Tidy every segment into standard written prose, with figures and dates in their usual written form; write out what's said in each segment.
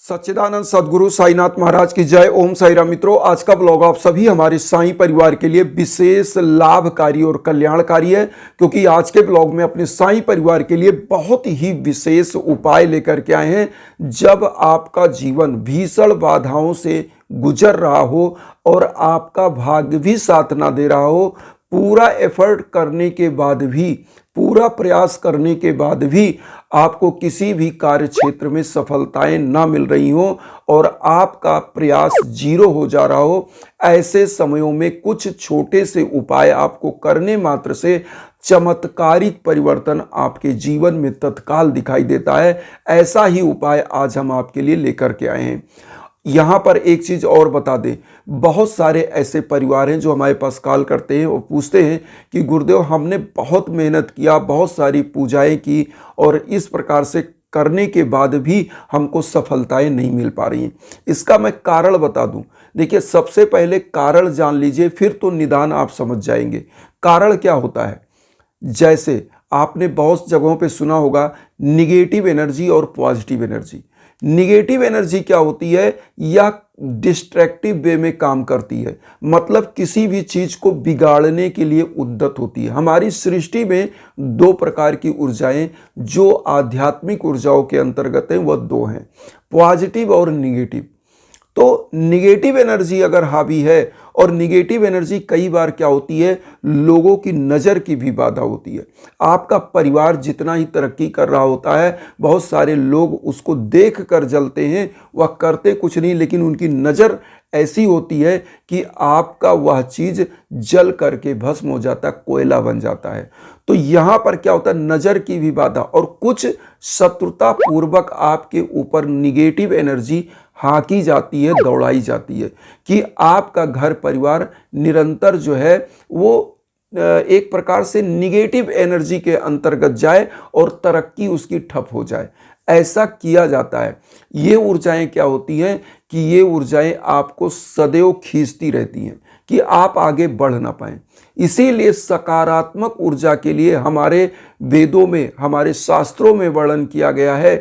सच्चिदानंद सदगुरु साईनाथ महाराज की जय। ओम साई राम। मित्रों, आज का ब्लॉग आप सभी हमारे साईं परिवार के लिए विशेष लाभकारी और कल्याणकारी है, क्योंकि आज के ब्लॉग में अपने साईं परिवार के लिए बहुत ही विशेष उपाय लेकर के आए हैं। जब आपका जीवन भीषण बाधाओं से गुजर रहा हो और आपका भाग्य भी साथ ना दे रहा हो, पूरा एफर्ट करने के बाद भी, पूरा प्रयास करने के बाद भी आपको किसी भी कार्य क्षेत्र में सफलताएं ना मिल रही हो और आपका प्रयास जीरो हो जा रहा हो, ऐसे समयों में कुछ छोटे से उपाय आपको करने मात्र से चमत्कारिक परिवर्तन आपके जीवन में तत्काल दिखाई देता है। ऐसा ही उपाय आज हम आपके लिए लेकर के आए हैं। यहाँ पर एक चीज़ और बता दें, बहुत सारे ऐसे परिवार हैं जो हमारे पास कॉल करते हैं और पूछते हैं कि गुरुदेव, हमने बहुत मेहनत किया, बहुत सारी पूजाएं की और इस प्रकार से करने के बाद भी हमको सफलताएं नहीं मिल पा रही हैं। इसका मैं कारण बता दूं। देखिए, सबसे पहले कारण जान लीजिए, फिर तो निदान आप समझ जाएंगे। कारण क्या होता है? जैसे आपने बहुत जगहों पे सुना होगा निगेटिव एनर्जी और पॉजिटिव एनर्जी। निगेटिव एनर्जी क्या होती है? यह डिस्ट्रैक्टिव वे में काम करती है, मतलब किसी भी चीज को बिगाड़ने के लिए उद्यत होती है। हमारी सृष्टि में दो प्रकार की ऊर्जाएं जो आध्यात्मिक ऊर्जाओं के अंतर्गत हैं, वह दो हैं, पॉजिटिव और निगेटिव। तो निगेटिव एनर्जी अगर हावी है, और निगेटिव एनर्जी कई बार क्या होती है, लोगों की नज़र की भी बाधा होती है। आपका परिवार जितना ही तरक्की कर रहा होता है, बहुत सारे लोग उसको देख कर जलते हैं, वह करते कुछ नहीं, लेकिन उनकी नज़र ऐसी होती है कि आपका वह चीज़ जल करके भस्म हो जाता है, कोयला बन जाता है। तो यहाँ पर क्या होता है, नज़र की भी बाधा और कुछ शत्रुता पूर्वक आपके ऊपर निगेटिव एनर्जी हाँकी जाती है, दौड़ाई जाती है कि आपका घर परिवार निरंतर जो है वो एक प्रकार से निगेटिव एनर्जी के अंतर्गत जाए और तरक्की उसकी ठप हो जाए। ऐसा किया जाता है। ये ऊर्जाएं क्या होती हैं कि ये ऊर्जाएं आपको सदैव खींचती रहती हैं कि आप आगे बढ़ ना पाएं। इसीलिए सकारात्मक ऊर्जा के लिए हमारे वेदों में, हमारे शास्त्रों में वर्णन किया गया है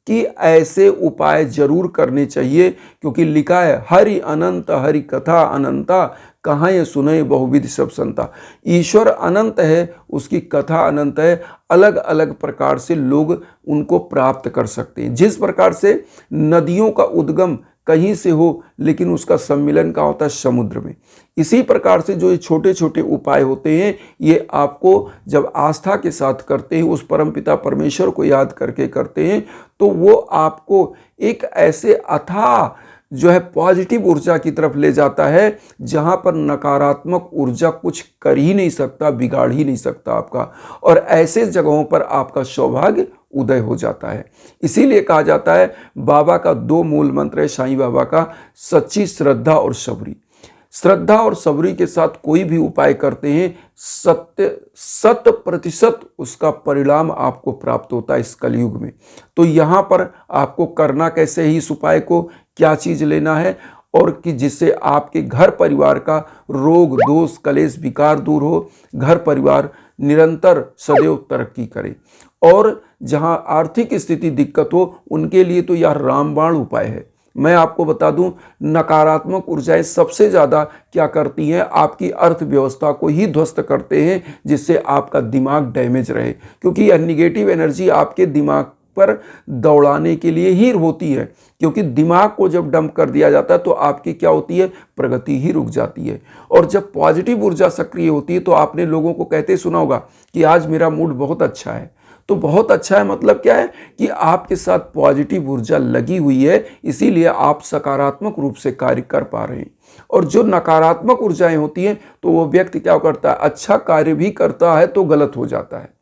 कि ऐसे उपाय जरूर करने चाहिए, क्योंकि लिखा है हरि अनंत हरि कथा अनंता, कहाँ ये सुने बहुविध सब संता। ईश्वर अनंत है, उसकी कथा अनंत है, अलग अलग प्रकार से लोग उनको प्राप्त कर सकते हैं। जिस प्रकार से नदियों का उद्गम कहीं से हो, लेकिन उसका सम्मिलन कहाँ होता है? समुद्र में। इसी प्रकार से जो ये छोटे छोटे उपाय होते हैं, ये आपको जब आस्था के साथ करते हैं, उस परमपिता परमेश्वर को याद करके करते हैं, तो वो आपको एक ऐसे अथाह जो है पॉजिटिव ऊर्जा की तरफ ले जाता है, जहां पर नकारात्मक ऊर्जा कुछ कर ही नहीं सकता, बिगाड़ ही नहीं सकता आपका। और ऐसे जगहों पर आपका सौभाग्य उदय हो जाता है। इसीलिए कहा जाता है, बाबा का दो मूल मंत्र है साईं बाबा का, सच्ची श्रद्धा और सबरी। श्रद्धा और सबरी के साथ कोई भी उपाय करते हैं, 100% उसका परिणाम आपको प्राप्त होता है इस कलयुग में। तो यहाँ पर आपको करना कैसे है, इस उपाय को क्या चीज़ लेना है, और कि जिससे आपके घर परिवार का रोग दोष कलेश विकार दूर हो, घर परिवार निरंतर सदैव तरक्की करे। और जहाँ आर्थिक स्थिति दिक्कत हो, उनके लिए तो यह रामबाण उपाय है। मैं आपको बता दूं, नकारात्मक ऊर्जाएं सबसे ज़्यादा क्या करती हैं, आपकी अर्थव्यवस्था को ही ध्वस्त करते हैं, जिससे आपका दिमाग डैमेज रहे, क्योंकि यह निगेटिव एनर्जी आपके दिमाग पर दौड़ाने के लिए ही होती है। क्योंकि दिमाग को जब डंप कर दिया जाता है तो आपकी क्या होती है, प्रगति ही रुक जाती है। और जब पॉजिटिव ऊर्जा सक्रिय होती है, तो आपने लोगों को कहते सुना होगा कि आज मेरा मूड बहुत अच्छा है। तो बहुत अच्छा है मतलब क्या है कि आपके साथ पॉजिटिव ऊर्जा लगी हुई है, इसीलिए आप सकारात्मक रूप से कार्य कर पा रहे हैं। और जो नकारात्मक ऊर्जाएं होती हैं, तो वो व्यक्ति क्या करता है, अच्छा कार्य भी करता है तो गलत हो जाता है।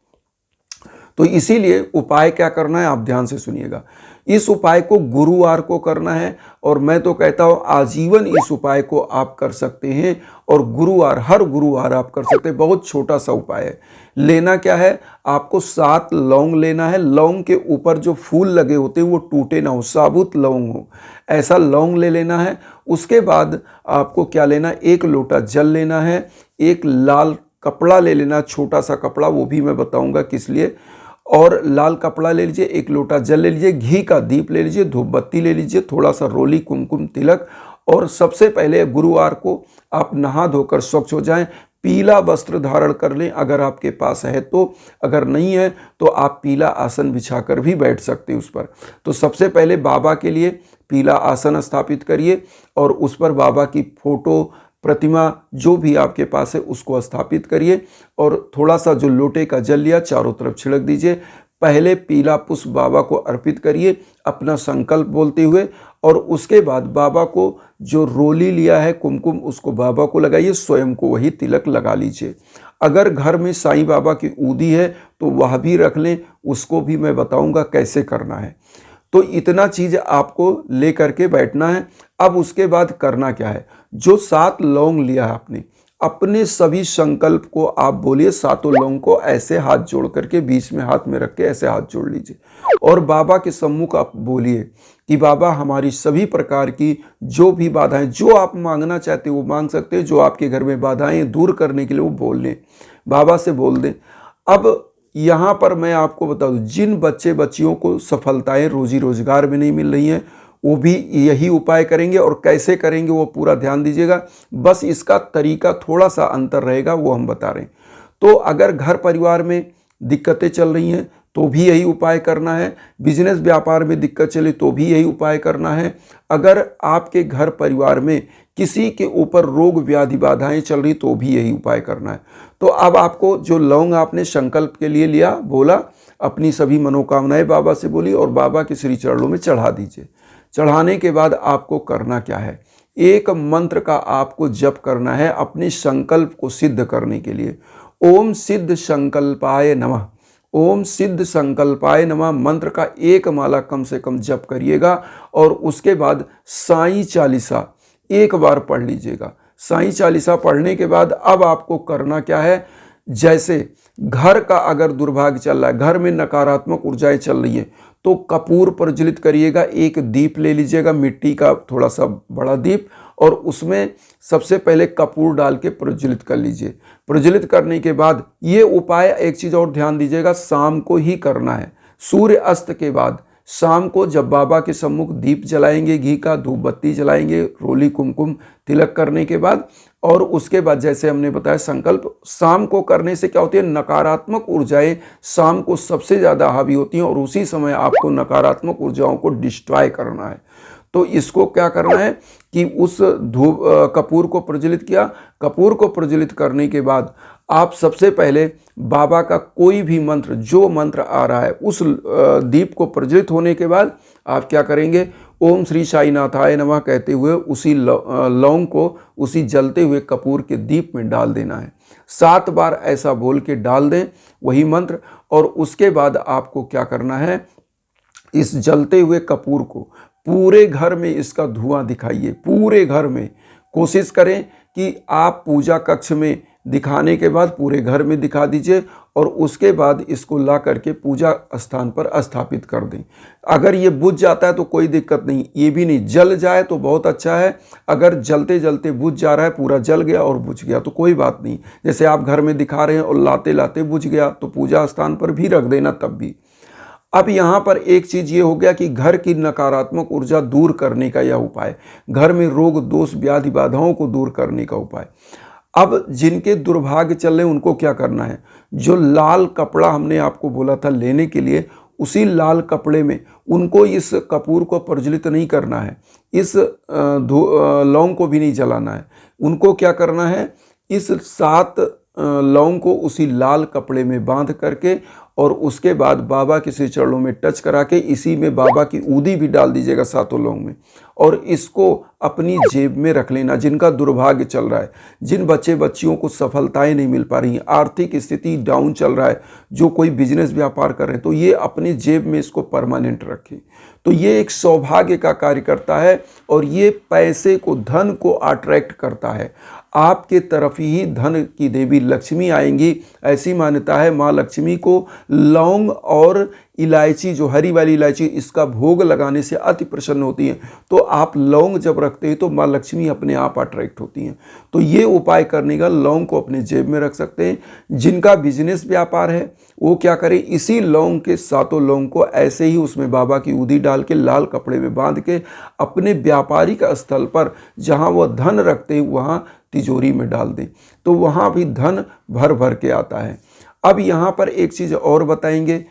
तो इसीलिए उपाय क्या करना है, आप ध्यान से सुनिएगा। इस उपाय को गुरुवार को करना है, और मैं तो कहता हूँ आजीवन इस उपाय को आप कर सकते हैं। और गुरुवार, हर गुरुवार आप कर सकते हैं। बहुत छोटा सा उपाय है। लेना क्या है, आपको 7 लौंग लेना है। लौंग के ऊपर जो फूल लगे होते हैं वो टूटे ना हो, साबुत लौंग हो, ऐसा लौंग ले लेना है। उसके बाद आपको क्या लेना, 1 लोटा जल लेना है, एक लाल कपड़ा ले लेना, छोटा सा कपड़ा, वो भी मैं बताऊंगा किस लिए। और लाल कपड़ा ले लीजिए, 1 लोटा जल ले लीजिए, घी का दीप ले लीजिए, धूप बत्ती ले लीजिए, थोड़ा सा रोली, कुमकुम, तिलक। और सबसे पहले गुरुवार को आप नहा धोकर स्वच्छ हो जाएं, पीला वस्त्र धारण कर लें अगर आपके पास है तो, अगर नहीं है तो आप पीला आसन बिछाकर भी बैठ सकते हैं उस पर। तो सबसे पहले बाबा के लिए पीला आसन स्थापित करिए और उस पर बाबा की फोटो, प्रतिमा जो भी आपके पास है उसको स्थापित करिए और थोड़ा सा जो लोटे का जल लिया चारों तरफ छिड़क दीजिए। पहले पीला पुष्प बाबा को अर्पित करिए अपना संकल्प बोलते हुए, और उसके बाद बाबा को जो रोली लिया है कुमकुम उसको बाबा को लगाइए, स्वयं को वही तिलक लगा लीजिए। अगर घर में साईं बाबा की ऊदी है तो वह भी रख लें, उसको भी मैं बताऊंगा कैसे करना है। तो इतना चीज़ आपको ले करके बैठना है। अब उसके बाद करना क्या है, जो 7 लौंग लिया है आपने, अपने सभी संकल्प को आप बोलिए, 7 लौंग को ऐसे हाथ जोड़ करके बीच में हाथ में रख के ऐसे हाथ जोड़ लीजिए और बाबा के सम्मुख आप बोलिए कि बाबा हमारी सभी प्रकार की जो भी बाधाएं, जो आप मांगना चाहते हो वो मांग सकते हैं, जो आपके घर में बाधाएं दूर करने के लिए वो बोल लें, बाबा से बोल दें। अब यहाँ पर मैं आपको बता दूं, जिन बच्चे बच्चियों को सफलताएं रोजी रोजगार में नहीं मिल रही हैं वो भी यही उपाय करेंगे, और कैसे करेंगे वो पूरा ध्यान दीजिएगा। बस इसका तरीका थोड़ा सा अंतर रहेगा, वो हम बता रहे हैं। तो अगर घर परिवार में दिक्कतें चल रही हैं तो भी यही उपाय करना है, बिजनेस व्यापार में दिक्कत चले तो भी यही उपाय करना है, अगर आपके घर परिवार में किसी के ऊपर रोग व्याधि बाधाएं चल रही तो भी यही उपाय करना है। तो अब आपको जो लौंग आपने संकल्प के लिए लिया, बोला, अपनी सभी मनोकामनाएं बाबा से बोली और बाबा के श्री चरणों में चढ़ा दीजिए। चढ़ाने के बाद आपको करना क्या है, एक मंत्र का आपको जप करना है अपने संकल्प को सिद्ध करने के लिए। ओम सिद्ध संकल्पाय नमः, ओम सिद्ध संकल्पाय नमः मंत्र का 1 माला कम से कम जप करिएगा और उसके बाद साईं चालीसा 1 बार पढ़ लीजिएगा। साईं चालीसा पढ़ने के बाद अब आपको करना क्या है, जैसे घर का अगर दुर्भाग्य चल रहा है, घर में नकारात्मक ऊर्जाएं चल रही हैं, तो कपूर प्रज्वलित करिएगा, 1 दीप ले लीजिएगा, मिट्टी का थोड़ा सा बड़ा दीप, और उसमें सबसे पहले कपूर डाल के प्रज्वलित कर लीजिए। प्रज्वलित करने के बाद ये उपाय, एक चीज़ और ध्यान दीजिएगा, शाम को ही करना है, सूर्य अस्त के बाद। शाम को जब बाबा के सम्मुख दीप जलाएंगे, घी का धूप बत्ती जलाएंगे, रोली कुमकुम तिलक करने के बाद, और उसके बाद जैसे हमने बताया संकल्प शाम को करने से क्या होती है, नकारात्मक ऊर्जाएं शाम को सबसे ज़्यादा हावी होती हैं और उसी समय आपको नकारात्मक ऊर्जाओं को डिस्ट्रॉय करना है। तो इसको क्या करना है कि उस कपूर को प्रज्वलित किया, कपूर को प्रज्वलित करने के बाद आप सबसे पहले बाबा का कोई भी मंत्र, जो मंत्र आ रहा है, उस दीप को प्रज्वलित होने के बाद आप क्या करेंगे, ओम श्री साईनाथाय नमः कहते हुए उसी लौंग को उसी जलते हुए कपूर के दीप में डाल देना है। 7 बार ऐसा बोल के डाल दें वही मंत्र, और उसके बाद आपको क्या करना है, इस जलते हुए कपूर को पूरे घर में इसका धुआं दिखाइए, पूरे घर में। कोशिश करें कि आप पूजा कक्ष में दिखाने के बाद पूरे घर में दिखा दीजिए और उसके बाद इसको ला करके पूजा स्थान पर स्थापित कर दें। अगर ये बुझ जाता है तो कोई दिक्कत नहीं, ये भी नहीं जल जाए तो बहुत अच्छा है। अगर जलते जलते बुझ जा रहा है, पूरा जल गया और बुझ गया तो कोई बात नहीं, जैसे आप घर में दिखा रहे हैं और लाते लाते बुझ गया तो पूजा स्थान पर भी रख देना तब भी। अब यहाँ पर एक चीज़ ये हो गया कि घर की नकारात्मक ऊर्जा दूर करने का यह उपाय, घर में रोग दोष व्याधि बाधाओं को दूर करने का उपाय। अब जिनके दुर्भाग्य चल रहे हैं उनको क्या करना है, जो लाल कपड़ा हमने आपको बोला था लेने के लिए, उसी लाल कपड़े में उनको इस कपूर को प्रज्वलित नहीं करना है, इस लौंग को भी नहीं जलाना है। उनको क्या करना है, इस 7 लौंग को उसी लाल कपड़े में बांध करके और उसके बाद बाबा के श्री चरणों में टच करा के इसी में बाबा की ऊदी भी डाल दीजिएगा 7 लौंग में, और इसको अपनी जेब में रख लेना। जिनका दुर्भाग्य चल रहा है, जिन बच्चे बच्चियों को सफलताएं नहीं मिल पा रही हैं, आर्थिक स्थिति डाउन चल रहा है, जो कोई बिजनेस व्यापार कर रहे हैं, तो ये अपनी जेब में इसको परमानेंट रखें। तो ये एक सौभाग्य का कार्य करता है और ये पैसे को, धन को अट्रैक्ट करता है। आपके तरफ ही धन की देवी लक्ष्मी आएंगी, ऐसी मान्यता है। माँ लक्ष्मी को लौंग और इलायची, जो हरी वाली इलायची, इसका भोग लगाने से अति प्रसन्न होती हैं। तो आप लौंग जब रखते हैं तो माँ लक्ष्मी अपने आप अट्रैक्ट होती हैं। तो ये उपाय करने का, लौंग को अपने जेब में रख सकते हैं। जिनका बिजनेस व्यापार है वो क्या करें, इसी लौंग के 7 लौंग को ऐसे ही उसमें बाबा की उदी डाल के लाल कपड़े में बांध के अपने व्यापारिक स्थल पर जहाँ वह धन रखते हैं वहाँ तिजोरी में डाल दें, तो वहाँ भी धन भर भर के आता है। अब यहाँ पर एक चीज़ और बताएंगे,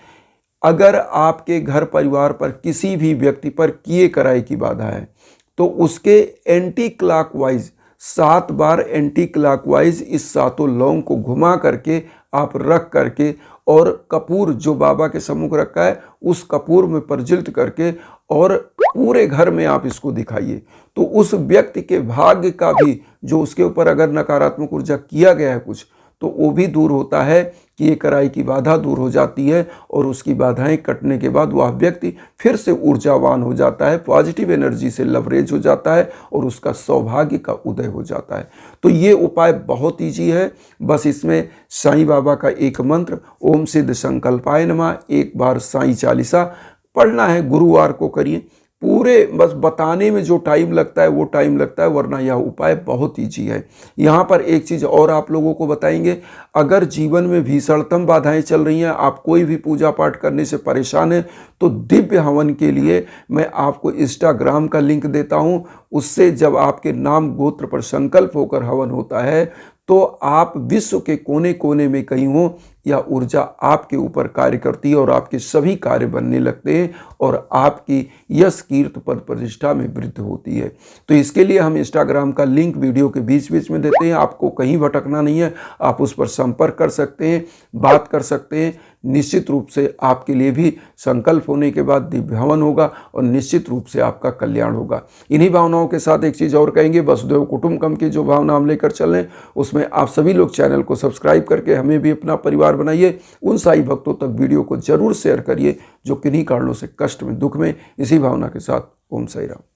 अगर आपके घर परिवार पर किसी भी व्यक्ति पर किए कराए की बाधा है तो उसके एंटी क्लॉकवाइज 7 बार एंटी क्लॉकवाइज इस 7 लौंग को घुमा करके आप रख करके और कपूर जो बाबा के सम्मुख रखा है उस कपूर में प्रज्वलित करके और पूरे घर में आप इसको दिखाइए, तो उस व्यक्ति के भाग्य का भी, जो उसके ऊपर अगर नकारात्मक ऊर्जा किया गया है कुछ, तो वो भी दूर होता है कि ये कराई की बाधा दूर हो जाती है और उसकी बाधाएं कटने के बाद वह व्यक्ति फिर से ऊर्जावान हो जाता है, पॉजिटिव एनर्जी से लवरेज हो जाता है और उसका सौभाग्य का उदय हो जाता है। तो ये उपाय बहुत ईजी है, बस इसमें साईं बाबा का एक मंत्र ओम सिद्ध संकल्पाय नमः 1 बार साईं चालीसा पढ़ना है, गुरुवार को करिए। पूरे बस बताने में जो टाइम लगता है वो टाइम लगता है, वरना यह उपाय बहुत ईजी है। यहाँ पर एक चीज़ और आप लोगों को बताएंगे, अगर जीवन में भीषणतम बाधाएं चल रही हैं, आप कोई भी पूजा पाठ करने से परेशान हैं, तो दिव्य हवन के लिए मैं आपको इंस्टाग्राम का लिंक देता हूँ। उससे जब आपके नाम गोत्र पर संकल्प होकर हवन होता है तो आप विश्व के कोने कोने में कहीं हो, यह ऊर्जा आपके ऊपर कार्य करती है और आपके सभी कार्य बनने लगते हैं और आपकी यश कीर्त पद प्रतिष्ठा में वृद्धि होती है। तो इसके लिए हम इंस्टाग्राम का लिंक वीडियो के बीच बीच में देते हैं, आपको कहीं भटकना नहीं है, आप उस पर संपर्क कर सकते हैं, बात कर सकते हैं। निश्चित रूप से आपके लिए भी संकल्प होने के बाद दिव्य हवन होगा और निश्चित रूप से आपका कल्याण होगा। इन्हीं भावनाओं के साथ एक चीज़ और कहेंगे, वसुधैव कुटुंबकम की जो भावना हम लेकर चल रहे हैं उसमें आप सभी लोग चैनल को सब्सक्राइब करके हमें भी अपना परिवार बनाइए। उन साई भक्तों तक वीडियो को जरूर शेयर करिए जो किन्हीं कारणों से कष्ट में, दुख में। इसी भावना के साथ ओम साई राम।